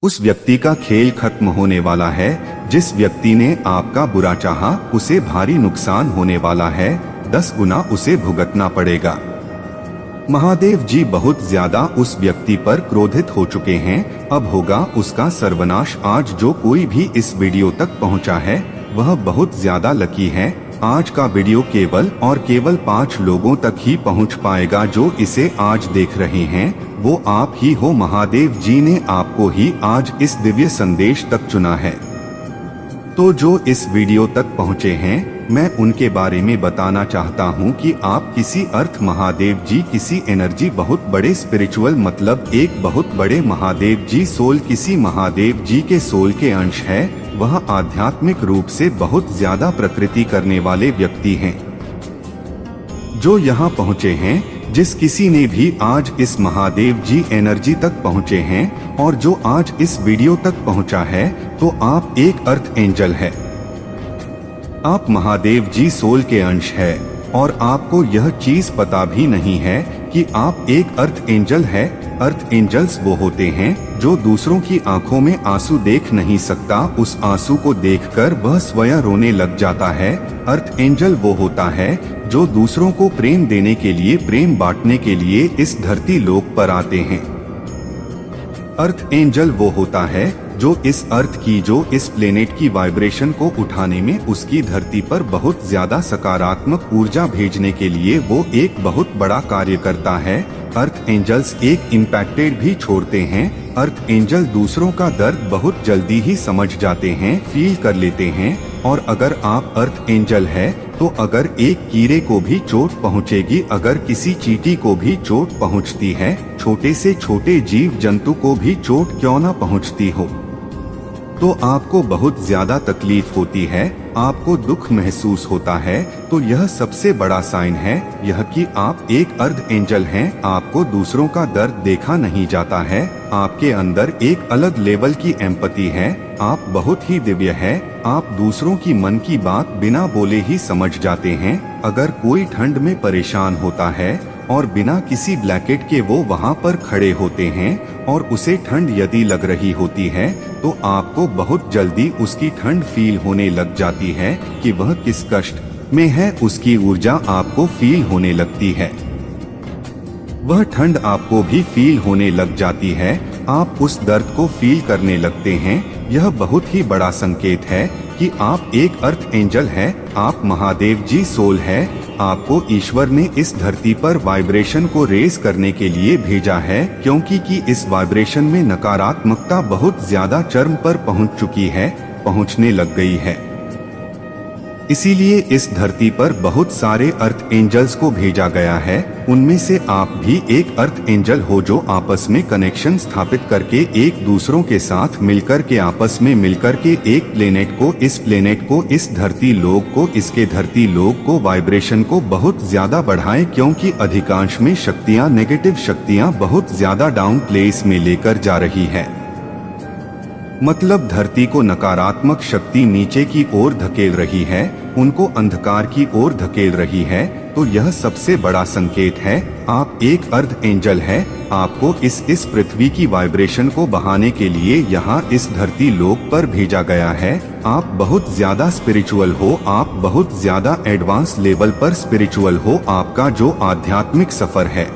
उस व्यक्ति का खेल खत्म होने वाला है। जिस व्यक्ति ने आपका बुरा चाहा उसे भारी नुकसान होने वाला है, 10 गुना उसे भुगतना पड़ेगा। महादेव जी बहुत ज्यादा उस व्यक्ति पर क्रोधित हो चुके हैं। अब होगा उसका सर्वनाश। आज जो कोई भी इस वीडियो तक पहुंचा है वह बहुत ज्यादा लकी है। आज का वीडियो केवल और केवल 5 लोगों तक ही पहुंच पाएगा। जो इसे आज देख रहे हैं वो आप ही हो। महादेव जी ने आपको ही आज इस दिव्य संदेश तक चुना है। तो जो इस वीडियो तक पहुंचे हैं मैं उनके बारे में बताना चाहता हूं कि आप किसी अर्थ महादेव जी किसी एनर्जी बहुत बड़े स्पिरिचुअल मतलब एक बहुत बड़े महादेव जी सोल किसी महादेव जी के सोल के अंश है। वह आध्यात्मिक रूप से बहुत ज्यादा प्रकृति करने वाले व्यक्ति हैं। जो यहाँ पहुँचे हैं, जिस किसी ने भी आज इस महादेव जी एनर्जी तक पहुँचे हैं और जो आज इस वीडियो तक पहुँचा है, तो आप एक अर्थ एंजल है। आप महादेव जी सोल के अंश है और आपको यह चीज पता भी नहीं है कि आप एक अर्थ एंजल है। अर्थ एंजल्स वो होते हैं जो दूसरों की आंखों में आंसू देख नहीं सकता, उस आंसू को देखकर वह स्वयं रोने लग जाता है। अर्थ एंजल वो होता है जो दूसरों को प्रेम देने के लिए, प्रेम बांटने के लिए इस धरती लोक पर आते हैं। अर्थ एंजल वो होता है जो इस अर्थ की, जो इस प्लेनेट की वाइब्रेशन को उठाने में, उसकी धरती पर बहुत ज्यादा सकारात्मक ऊर्जा भेजने के लिए वो एक बहुत बड़ा कार्य करता है। अर्थ एंजल्स एक इम्पैक्टेड भी छोड़ते हैं। अर्थ एंजल दूसरों का दर्द बहुत जल्दी ही समझ जाते हैं, फील कर लेते हैं। और अगर आप अर्थ एंजल है तो अगर एक कीड़े को भी चोट पहुंचेगी, अगर किसी चींटी को भी चोट पहुंचती है, छोटे से छोटे जीव जंतु को भी चोट क्यों ना पहुंचती हो, तो आपको बहुत ज्यादा तकलीफ होती है, आपको दुख महसूस होता है। तो यह सबसे बड़ा साइन है यह कि आप एक अर्थ एंजल हैं। आपको दूसरों का दर्द देखा नहीं जाता है, आपके अंदर एक अलग लेवल की एम्पैथी है। आप बहुत ही दिव्य है। आप दूसरों की मन की बात बिना बोले ही समझ जाते हैं। अगर कोई ठंड में परेशान होता है और बिना किसी ब्लैकेट के वो वहाँ पर खड़े होते हैं और उसे ठंड यदि लग रही होती है तो आपको बहुत जल्दी उसकी ठंड फील होने लग जाती है कि वह किस कष्ट में है। उसकी ऊर्जा आपको फील होने लगती है, वह ठंड आपको भी फील होने लग जाती है। आप उस दर्द को फील करने लगते हैं। यह बहुत ही बड़ा संकेत है कि आप एक अर्थ एंजल है, आप महादेव जी सोल है। आपको ईश्वर ने इस धरती पर वाइब्रेशन को रेज करने के लिए भेजा है, क्योंकि कि इस वाइब्रेशन में नकारात्मकता बहुत ज्यादा चरम पर पहुंच चुकी है, पहुंचने लग गई है। इसीलिए इस धरती पर बहुत सारे अर्थ एंजल्स को भेजा गया है। उनमें से आप भी एक अर्थ एंजल हो जो आपस में कनेक्शन स्थापित करके एक दूसरों के साथ मिलकर के, आपस में मिलकर के एक प्लेनेट को, इस प्लेनेट को, इस धरती लोक को, इसके धरती लोक को, वाइब्रेशन को बहुत ज्यादा बढ़ाएं। क्योंकि अधिकांश में शक्तियां, नेगेटिव शक्तियां बहुत ज्यादा डाउन प्लेस में लेकर जा रही है। मतलब धरती को नकारात्मक शक्ति नीचे की ओर धकेल रही है, उनको अंधकार की ओर धकेल रही है। तो यह सबसे बड़ा संकेत है। आप एक अर्थ एंजल है। आपको इस पृथ्वी की वाइब्रेशन को बढ़ाने के लिए यहाँ इस धरती लोक पर भेजा गया है। आप बहुत ज्यादा स्पिरिचुअल हो, आप बहुत ज्यादा एडवांस लेवल पर स्पिरिचुअल हो। आपका जो आध्यात्मिक सफर है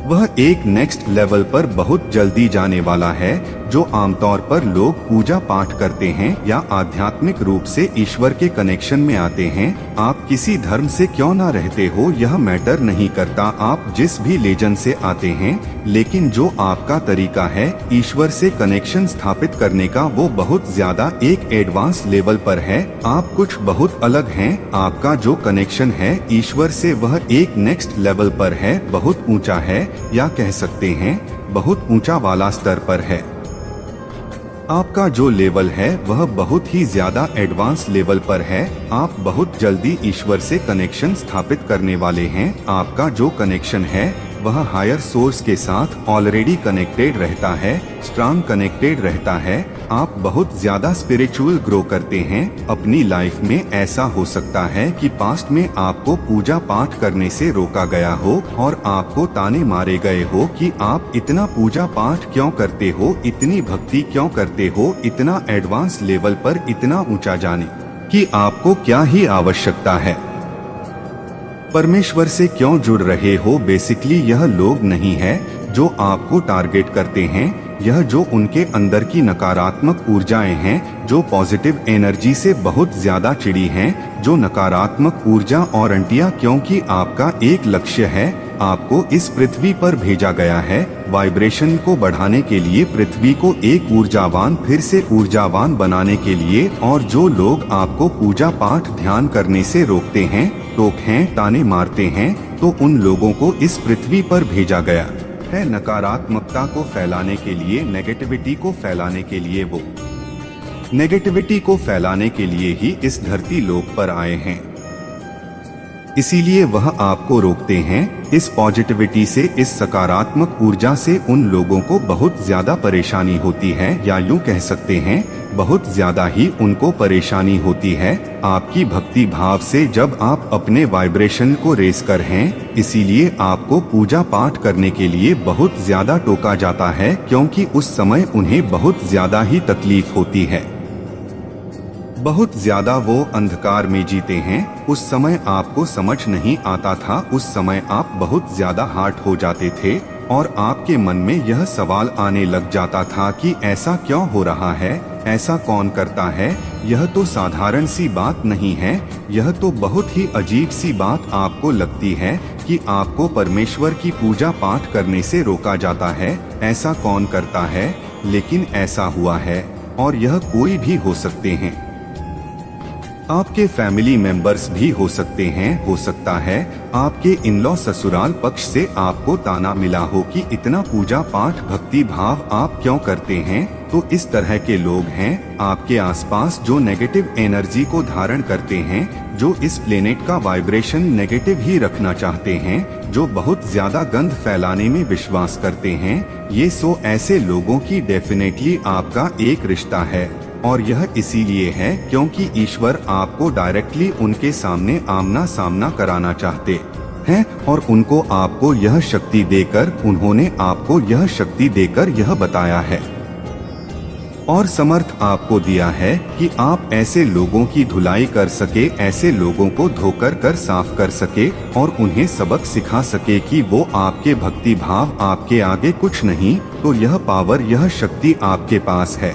वह एक नेक्स्ट लेवल पर बहुत जल्दी जाने वाला है। जो आमतौर पर लोग पूजा पाठ करते हैं या आध्यात्मिक रूप से ईश्वर के कनेक्शन में आते हैं, आप किसी धर्म से क्यों ना रहते हो यह मैटर नहीं करता, आप जिस भी लेजन से आते हैं, लेकिन जो आपका तरीका है ईश्वर से कनेक्शन स्थापित करने का वो बहुत ज्यादा एक एडवांस लेवल पर है। आप कुछ बहुत अलग हैं। आपका जो कनेक्शन है ईश्वर से वह एक नेक्स्ट लेवल पर है, बहुत ऊंचा है, या कह सकते हैं बहुत ऊंचा वाला स्तर पर है। आपका जो लेवल है वह बहुत ही ज्यादा एडवांस लेवल पर है। आप बहुत जल्दी ईश्वर से कनेक्शन स्थापित करने वाले हैं। आपका जो कनेक्शन है वह हायर सोर्स के साथ ऑलरेडी कनेक्टेड रहता है, स्ट्रांग कनेक्टेड रहता है। आप बहुत ज्यादा स्पिरिचुअल ग्रो करते हैं अपनी लाइफ में। ऐसा हो सकता है कि पास्ट में आपको पूजा पाठ करने से रोका गया हो और आपको ताने मारे गए हो कि आप इतना पूजा पाठ क्यों करते हो, इतनी भक्ति क्यों करते हो, इतना एडवांस लेवल पर इतना ऊंचा जाने की आपको क्या ही आवश्यकता है, परमेश्वर से क्यों जुड़ रहे हो। बेसिकली यह लोग नहीं है जो आपको टारगेट करते हैं, यह जो उनके अंदर की नकारात्मक ऊर्जाएं हैं, जो पॉजिटिव एनर्जी से बहुत ज्यादा चिड़ी हैं, जो नकारात्मक ऊर्जा और अंटियां, क्योंकि आपका एक लक्ष्य है, आपको इस पृथ्वी पर भेजा गया है वाइब्रेशन को बढ़ाने के लिए, पृथ्वी को एक ऊर्जावान फिर से ऊर्जावान बनाने के लिए। और जो लोग आपको पूजा पाठ ध्यान करने से रोकते हैं, टोकते हैं, ताने मारते हैं, तो उन लोगों को इस पृथ्वी पर भेजा गया है नकारात्मकता को फैलाने के लिए, नेगेटिविटी को फैलाने के लिए। वो नेगेटिविटी को फैलाने के लिए ही इस धरती लोक पर आए हैं, इसीलिए वह आपको रोकते हैं। इस पॉजिटिविटी से, इस सकारात्मक ऊर्जा से उन लोगों को बहुत ज्यादा परेशानी होती है, या यूं कह सकते हैं बहुत ज्यादा ही उनको परेशानी होती है आपकी भक्ति भाव से, जब आप अपने वाइब्रेशन को रेस कर हैं। इसीलिए आपको पूजा पाठ करने के लिए बहुत ज्यादा टोका जाता है, क्योंकि उस समय उन्हें बहुत ज्यादा ही तकलीफ होती है, बहुत ज्यादा वो अंधकार में जीते हैं। उस समय आपको समझ नहीं आता था, उस समय आप बहुत ज्यादा हार्ट हो जाते थे और आपके मन में यह सवाल आने लग जाता था कि ऐसा क्यों हो रहा है, ऐसा कौन करता है, यह तो साधारण सी बात नहीं है, यह तो बहुत ही अजीब सी बात आपको लगती है कि आपको परमेश्वर की पूजा पाठ करने से रोका जाता है, ऐसा कौन करता है। लेकिन ऐसा हुआ है, और यह कोई भी हो सकते हैं, आपके फैमिली मेंबर्स भी हो सकते हैं, हो सकता है आपके इन-लॉ ससुराल पक्ष से आपको ताना मिला हो कि इतना पूजा पाठ भक्ति भाव आप क्यों करते हैं। तो इस तरह के लोग हैं आपके आसपास जो नेगेटिव एनर्जी को धारण करते हैं, जो इस प्लेनेट का वाइब्रेशन नेगेटिव ही रखना चाहते हैं, जो बहुत ज्यादा गंध फैलाने में विश्वास करते हैं। ये ऐसे लोगों की डेफिनेटली आपका एक रिश्ता है, और यह इसीलिए है क्योंकि ईश्वर आपको डायरेक्टली उनके सामने आमना सामना कराना चाहते हैं, और उनको आपको यह शक्ति देकर, उन्होंने आपको यह शक्ति देकर यह बताया है और समर्थ आपको दिया है कि आप ऐसे लोगों की धुलाई कर सके, ऐसे लोगों को धोकर कर साफ कर सके और उन्हें सबक सिखा सके कि वो आपके भक्ति भाव आपके आगे कुछ नहीं। तो यह पावर, यह शक्ति आपके पास है,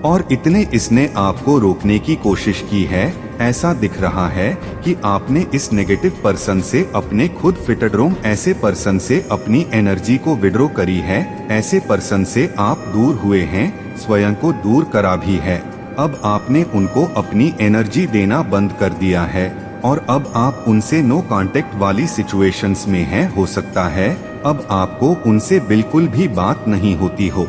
और इतने इसने आपको रोकने की कोशिश की है। ऐसा दिख रहा है कि आपने इस नेगेटिव पर्सन से, अपने खुद फिटड्रोम ऐसे पर्सन से अपनी एनर्जी को विड्रॉ करी है, ऐसे पर्सन से आप दूर हुए हैं, स्वयं को दूर करा भी है। अब आपने उनको अपनी एनर्जी देना बंद कर दिया है और अब आप उनसे नो कांटेक्ट वाली सिचुएशंस में हैं। हो सकता है अब आपको उनसे बिल्कुल भी बात नहीं होती हो,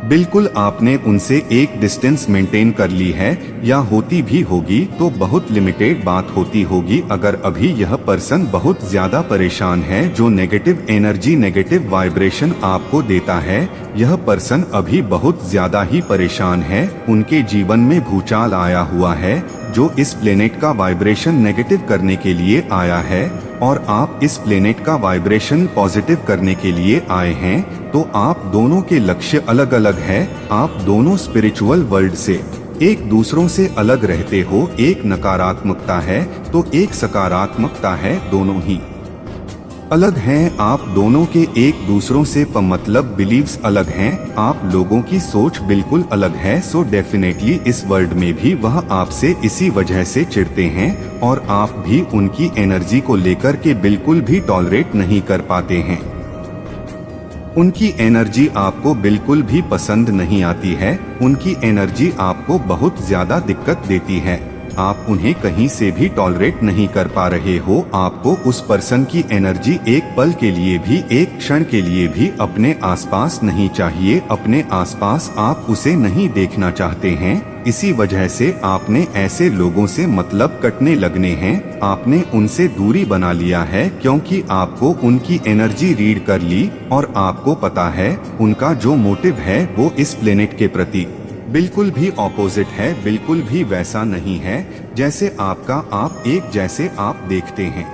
बिल्कुल आपने उनसे एक डिस्टेंस मेंटेन कर ली है, या होती भी होगी तो बहुत लिमिटेड बात होती होगी। अगर अभी यह पर्सन बहुत ज्यादा परेशान है, जो नेगेटिव एनर्जी, नेगेटिव वाइब्रेशन आपको देता है, यह पर्सन अभी बहुत ज्यादा ही परेशान है। उनके जीवन में भूचाल आया हुआ है, जो इस प्लेनेट का वाइब्रेशन नेगेटिव करने के लिए आया है, और आप इस प्लेनेट का वाइब्रेशन पॉजिटिव करने के लिए आए हैं। तो आप दोनों के लक्ष्य अलग अलग है, आप दोनों स्पिरिचुअल वर्ल्ड से एक दूसरों से अलग रहते हो। एक नकारात्मकता है तो एक सकारात्मकता है, दोनों ही अलग हैं। आप दोनों के एक दूसरों से मतलब बिलीव्स अलग हैं, आप लोगों की सोच बिल्कुल अलग है। सो डेफिनेटली इस वर्ल्ड में भी वह आपसे इसी वजह से चिढ़ते हैं, और आप भी उनकी एनर्जी को लेकर के बिल्कुल भी टॉलरेट नहीं कर पाते हैं। उनकी एनर्जी आपको बिल्कुल भी पसंद नहीं आती है, उनकी एनर्जी आपको बहुत ज्यादा दिक्कत देती है। आप उन्हें कहीं से भी टॉलरेट नहीं कर पा रहे हो। आपको उस पर्सन की एनर्जी एक पल के लिए भी, एक क्षण के लिए भी अपने आसपास नहीं चाहिए। अपने आसपास आप उसे नहीं देखना चाहते हैं। इसी वजह से आपने ऐसे लोगों से मतलब कटने लगने हैं। आपने उनसे दूरी बना लिया है क्योंकि आपको उनकी एनर्जी रीड कर ली और आपको पता है उनका जो मोटिव है वो इस प्लेनेट के प्रति बिल्कुल भी ऑपोजिट है, बिल्कुल भी वैसा नहीं है जैसे आपका आप एक जैसे आप देखते हैं।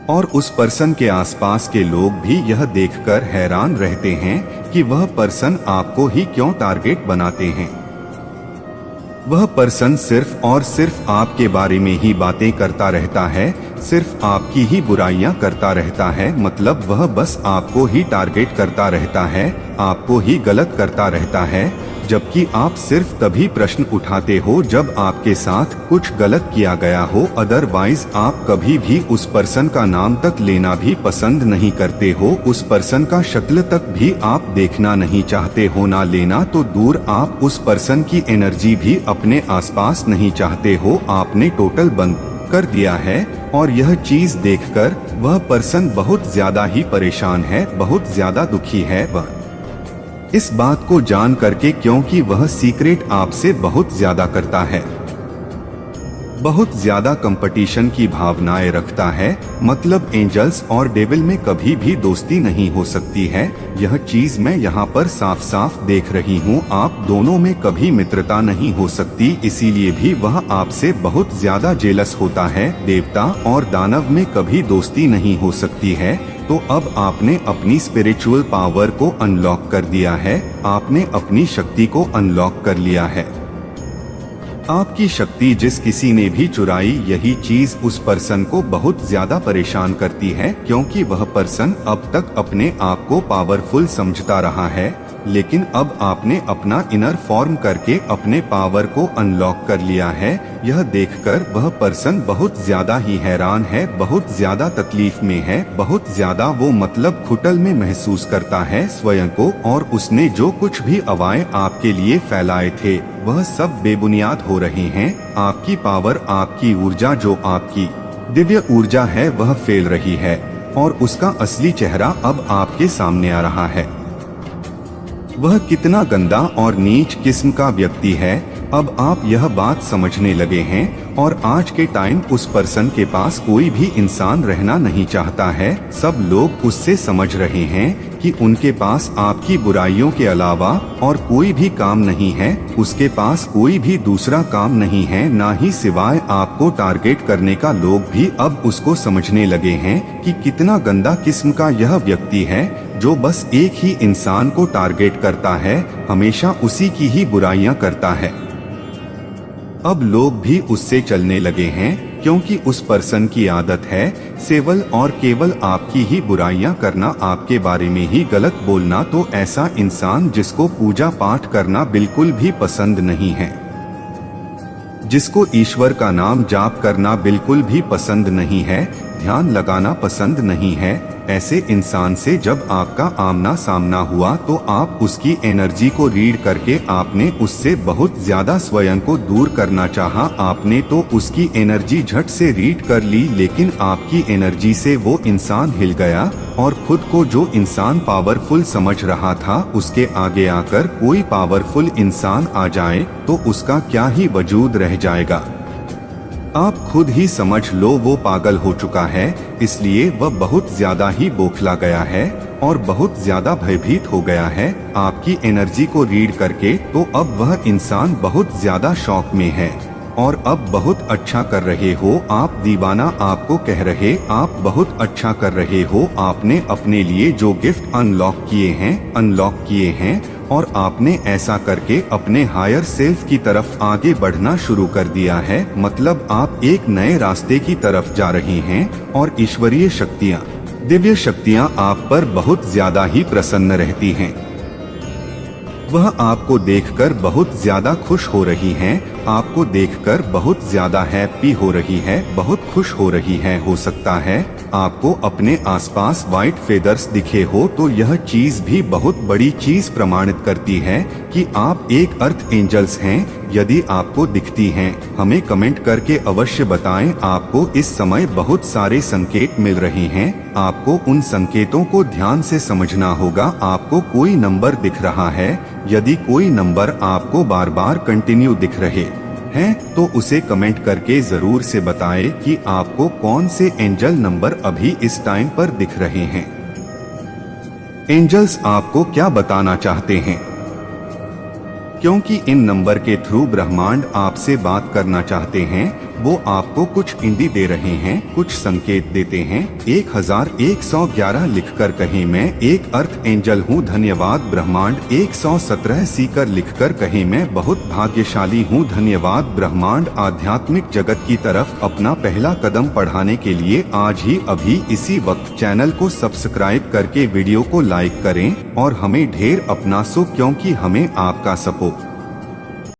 और उस पर्सन के आसपास के लोग भी यह देखकर हैरान रहते हैं कि वह पर्सन आपको ही क्यों टारगेट बनाते हैं। वह पर्सन सिर्फ और सिर्फ आपके बारे में ही बातें करता रहता है, सिर्फ आपकी ही बुराइयां करता रहता है। मतलब वह बस आपको ही टारगेट करता रहता है, आपको ही गलत करता रहता है। जबकि आप सिर्फ तभी प्रश्न उठाते हो जब आपके साथ कुछ गलत किया गया हो। अदरवाइज आप कभी भी उस पर्सन का नाम तक लेना भी पसंद नहीं करते हो। उस पर्सन का शक्ल तक भी आप देखना नहीं चाहते हो। ना लेना तो दूर, आप उस पर्सन की एनर्जी भी अपने आसपास नहीं चाहते हो। आपने टोटल बंद कर दिया है। और यह चीज देखकर वह पर्सन बहुत ज्यादा ही परेशान है, बहुत ज्यादा दुखी है। वह इस बात को जान करके, क्योंकि वह सीक्रेट आपसे बहुत ज्यादा करता है, बहुत ज्यादा कंपटीशन की भावनाएं रखता है। मतलब एंजल्स और डेविल में कभी भी दोस्ती नहीं हो सकती है। यह चीज मैं यहाँ पर साफ साफ देख रही हूँ। आप दोनों में कभी मित्रता नहीं हो सकती, इसीलिए भी वह आपसे बहुत ज्यादा जेलस होता है। देवता और दानव में कभी दोस्ती नहीं हो सकती है। तो अब आपने अपनी स्पिरिचुअल पावर को अनलॉक कर दिया है, आपने अपनी शक्ति को अनलॉक कर लिया है। आपकी शक्ति जिस किसी ने भी चुराई, यही चीज उस पर्सन को बहुत ज्यादा परेशान करती है, क्योंकि वह पर्सन अब तक अपने आप को पावरफुल समझता रहा है। लेकिन अब आपने अपना इनर फॉर्म करके अपने पावर को अनलॉक कर लिया है। यह देखकर वह पर्सन बहुत ज्यादा ही हैरान है, बहुत ज्यादा तकलीफ में है, बहुत ज्यादा वो मतलब घुटन में महसूस करता है स्वयं को। और उसने जो कुछ भी अफवाहें आपके लिए फैलाए थे वह सब बेबुनियाद हो रहे हैं। आपकी पावर, आपकी ऊर्जा, जो आपकी दिव्य ऊर्जा है वह फैल रही है और उसका असली चेहरा अब आपके सामने आ रहा है। वह कितना गंदा और नीच किस्म का व्यक्ति है, अब आप यह बात समझने लगे हैं। और आज के टाइम उस पर्सन के पास कोई भी इंसान रहना नहीं चाहता है। सब लोग उससे समझ रहे हैं कि उनके पास आपकी बुराइयों के अलावा और कोई भी काम नहीं है। उसके पास कोई भी दूसरा काम नहीं है, ना ही सिवाय आपको टारगेट करने का। लोग भी अब उसको समझने लगे हैं कि कितना गंदा किस्म का यह व्यक्ति है, जो बस एक ही इंसान को टारगेट करता है, हमेशा उसी की ही बुराइयां करता है। अब लोग भी उससे चलने लगे हैं, क्योंकि उस पर्सन की आदत है केवल और केवल आपकी ही बुराइयां करना, आपके बारे में ही गलत बोलना। तो ऐसा इंसान जिसको पूजा पाठ करना बिल्कुल भी पसंद नहीं है, जिसको ईश्वर का नाम जाप करना बिल्कुल भी पसंद नहीं है, ध्यान लगाना पसंद नहीं है, ऐसे इंसान से जब आपका आमना सामना हुआ तो आप उसकी एनर्जी को रीड करके आपने उससे बहुत ज्यादा स्वयं को दूर करना चाहा। आपने तो उसकी एनर्जी झट से रीड कर ली, लेकिन आपकी एनर्जी से वो इंसान हिल गया और खुद को जो इंसान पावरफुल समझ रहा था उसके आगे आकर कोई पावरफुल इंसान आ जाए तो उसका क्या ही वजूद रह जाएगा। आप खुद ही समझ लो वो पागल हो चुका है, इसलिए वह बहुत ज्यादा ही बौखला गया है और बहुत ज्यादा भयभीत हो गया है आपकी एनर्जी को रीड करके। तो अब वह इंसान बहुत ज्यादा शॉक में है और अब बहुत अच्छा कर रहे हो आप, दीवाना आपको कह रहे आप बहुत अच्छा कर रहे हो। आपने अपने लिए जो गिफ्ट अनलॉक किए हैं और आपने ऐसा करके अपने हायर सेल्फ की तरफ आगे बढ़ना शुरू कर दिया है। मतलब आप एक नए रास्ते की तरफ जा रहे हैं और ईश्वरीय शक्तियाँ, दिव्य शक्तियाँ आप पर बहुत ज्यादा ही प्रसन्न रहती हैं। वह आपको देखकर बहुत ज्यादा खुश हो रही हैं, आपको देखकर बहुत ज्यादा हैप्पी हो रही है, बहुत खुश हो रही है। हो सकता है आपको अपने आसपास व्हाइट फेदर्स दिखे हो तो यह चीज भी बहुत बड़ी चीज प्रमाणित करती है कि आप एक अर्थ एंजल्स हैं, यदि आपको दिखती हैं, हमें कमेंट करके अवश्य बताएं। आपको इस समय बहुत सारे संकेत मिल रहे हैं, आपको उन संकेतों को ध्यान से समझना होगा। आपको कोई नंबर दिख रहा है, यदि कोई नंबर आपको बार बार कंटिन्यू दिख रहे हैं तो उसे कमेंट करके जरूर से बताएं कि आपको कौन से एंजल नंबर अभी इस टाइम पर दिख रहे हैं। एंजल्स आपको क्या बताना चाहते हैं, क्योंकि इन नंबर के थ्रू ब्रह्मांड आपसे बात करना चाहते हैं। वो आपको कुछ इंडी दे रहे हैं, कुछ संकेत देते हैं। 1111 लिखकर कहें मैं एक अर्थ एंजल हूँ धन्यवाद ब्रह्मांड। 117 सीकर लिखकर कहें मैं बहुत भाग्यशाली हूँ धन्यवाद ब्रह्मांड। आध्यात्मिक जगत की तरफ अपना पहला कदम बढ़ाने के लिए आज ही अभी इसी वक्त चैनल को सब्सक्राइब करके वीडियो को लाइक करें और हमें ढेर अपना सो, क्योंकि हमें आपका सपोर्ट